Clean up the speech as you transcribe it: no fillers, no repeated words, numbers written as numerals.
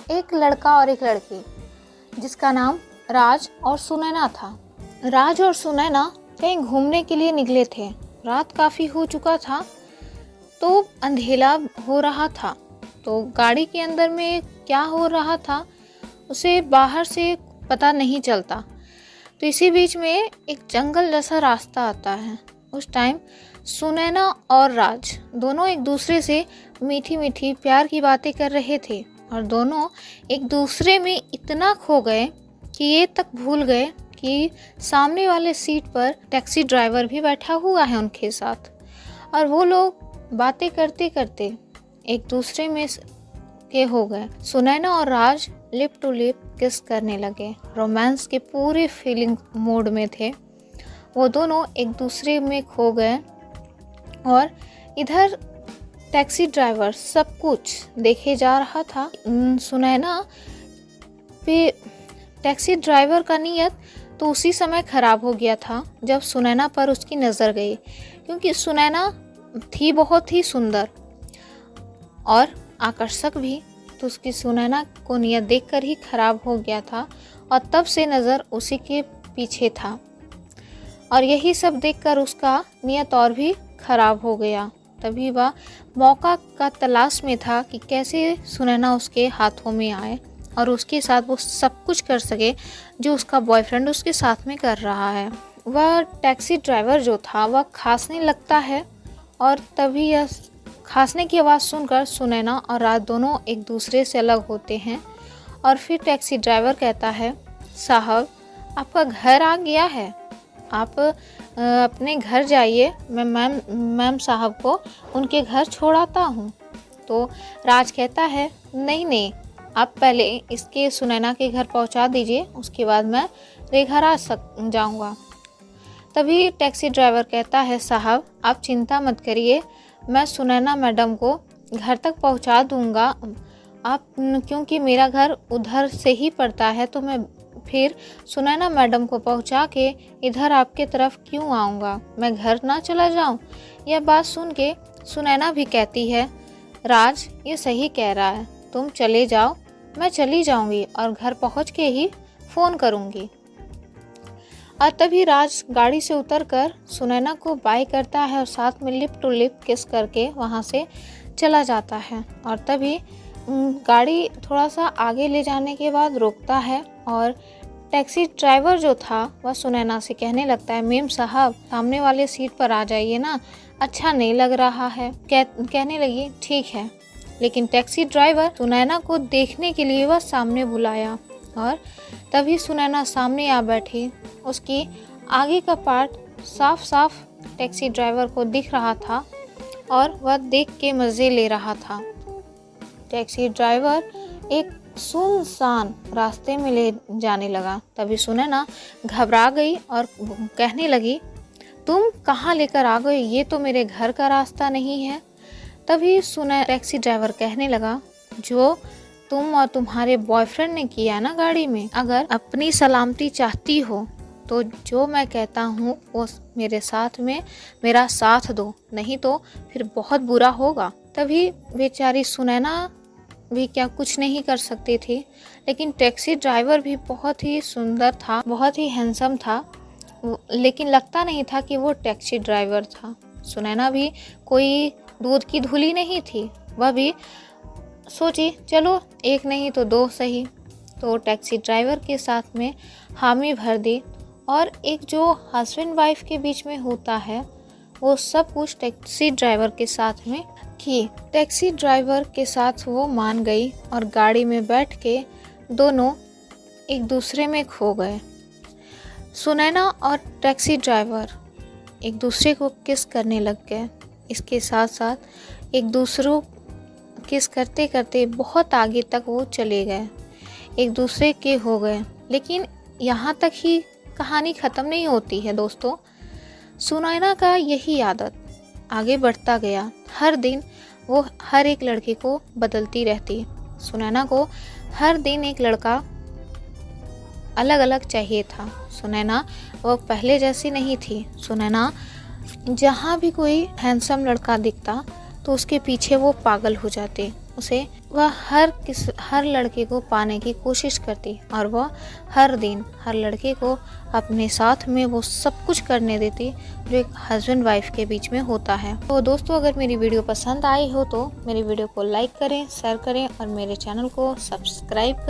एक लड़का और एक लड़की जिसका नाम राज और सुनैना था। राज और सुनैना कहीं घूमने के लिए निकले थे। रात काफ़ी हो चुका था तो अंधेरा हो रहा था, तो गाड़ी के अंदर में क्या हो रहा था उसे बाहर से पता नहीं चलता। तो इसी बीच में एक जंगल जैसा रास्ता आता है। उस टाइम सुनैना और राज दोनों एक दूसरे से मीठी मीठी प्यार की बातें कर रहे थे और दोनों एक दूसरे में इतना खो गए कि ये तक भूल गए कि सामने वाले सीट पर टैक्सी ड्राइवर भी बैठा हुआ है उनके साथ। और वो लोग बातें करते करते एक दूसरे में के हो गए। सुनैना और राज लिप टू लिप किस करने लगे, रोमांस के पूरे फीलिंग मोड में थे। वो दोनों एक दूसरे में खो गए और इधर टैक्सी ड्राइवर सब कुछ देखे जा रहा था। सुनैना पे टैक्सी ड्राइवर का नीयत तो उसी समय ख़राब हो गया था जब सुनैना पर उसकी नज़र गई, क्योंकि सुनैना थी बहुत ही सुंदर और आकर्षक भी। तो उसकी सुनैना को नियत देखकर ही ख़राब हो गया था और तब से नज़र उसी के पीछे था और यही सब देखकर उसका नियत और भी ख़राब हो गया। तभी वह मौका का तलाश में था कि कैसे सुनैना उसके हाथों में आए और उसके साथ वो सब कुछ कर सके जो उसका बॉयफ्रेंड उसके साथ में कर रहा है। वह टैक्सी ड्राइवर जो था वह खांसने लगता है और तभी यह खांसने की आवाज़ सुनकर सुनैना और राज दोनों एक दूसरे से अलग होते हैं। और फिर टैक्सी ड्राइवर कहता है, साहब आपका घर आ गया है, आप अपने घर जाइए, मैं मैम साहब को उनके घर छोड़ाता हूँ। तो राज कहता है, नहीं आप पहले इसके सुनैना के घर पहुँचा दीजिए, उसके बाद मैं घर आ जाऊँगा। तभी टैक्सी ड्राइवर कहता है, साहब आप चिंता मत करिए, मैं सुनैना मैडम को घर तक पहुंचा दूंगा। आप क्योंकि मेरा घर उधर से ही पड़ता है तो मैं फिर सुनैना मैडम को पहुंचा के इधर आपके तरफ क्यों आऊँगा, मैं घर ना चला जाऊं। यह बात सुन के सुनैना भी कहती है, राज ये सही कह रहा है, तुम चले जाओ, मैं चली जाऊंगी और घर पहुंच के ही फ़ोन करूंगी। और तभी राज गाड़ी से उतरकर सुनैना को बाय करता है और साथ में लिप टू लिप किस करके वहाँ से चला जाता है। और तभी गाड़ी थोड़ा सा आगे ले जाने के बाद रुकता है और टैक्सी ड्राइवर जो था वह सुनैना से कहने लगता है, मेम साहब सामने वाले सीट पर आ जाइए ना, अच्छा नहीं लग रहा है। कहने लगी, ठीक है। लेकिन टैक्सी ड्राइवर सुनैना को देखने के लिए वह सामने बुलाया और तभी सुनैना सामने आ बैठी। उसकी आगे का पार्ट साफ साफ टैक्सी ड्राइवर को दिख रहा था और वह देख के मज़े ले रहा था। टैक्सी ड्राइवर एक सुनसान रास्ते में ले जाने लगा। तभी सुनैना घबरा गई और कहने लगी, तुम कहाँ लेकर आ गए, ये तो मेरे घर का रास्ता नहीं है। तभी टैक्सी ड्राइवर कहने लगा, जो तुम और तुम्हारे बॉयफ्रेंड ने किया ना गाड़ी में, अगर अपनी सलामती चाहती हो तो जो मैं कहता हूँ वो मेरे साथ में मेरा साथ दो, नहीं तो फिर बहुत बुरा होगा। तभी बेचारी सुनैना भी क्या कुछ नहीं कर सकती थी, लेकिन टैक्सी ड्राइवर भी बहुत ही सुंदर था, बहुत ही हैंडसम था, लेकिन लगता नहीं था कि वो टैक्सी ड्राइवर था। सुनैना भी कोई दूध की धुली नहीं थी, वह भी सोची चलो एक नहीं तो दो सही। तो टैक्सी ड्राइवर के साथ में हामी भर दी और एक जो हस्बैंड वाइफ के बीच में होता है वो सब कुछ टैक्सी ड्राइवर के साथ में की। टैक्सी ड्राइवर के साथ वो मान गई और गाड़ी में बैठ के दोनों एक दूसरे में खो गए। सुनैना और टैक्सी ड्राइवर एक दूसरे को किस करने लग गए। इसके साथ साथ एक दूसरों किस करते करते बहुत आगे तक वो चले गए, एक दूसरे के हो गए। लेकिन यहाँ तक ही कहानी ख़त्म नहीं होती है दोस्तों। सुनैना का यही आदत आगे बढ़ता गया। हर दिन वो हर एक लड़के को बदलती रहती। सुनैना को हर दिन एक लड़का अलग अलग चाहिए था। सुनैना वो पहले जैसी नहीं थी। सुनैना जहाँ भी कोई हैंडसम लड़का दिखता तो उसके पीछे वो पागल हो जाते, उसे वह हर लड़के को पाने की कोशिश करती और वह हर दिन हर लड़के को अपने साथ में वो सब कुछ करने देती जो एक हस्बैंड वाइफ के बीच में होता है। तो दोस्तों, अगर मेरी वीडियो पसंद आई हो तो मेरी वीडियो को लाइक करें, शेयर करें और मेरे चैनल को सब्सक्राइब करें।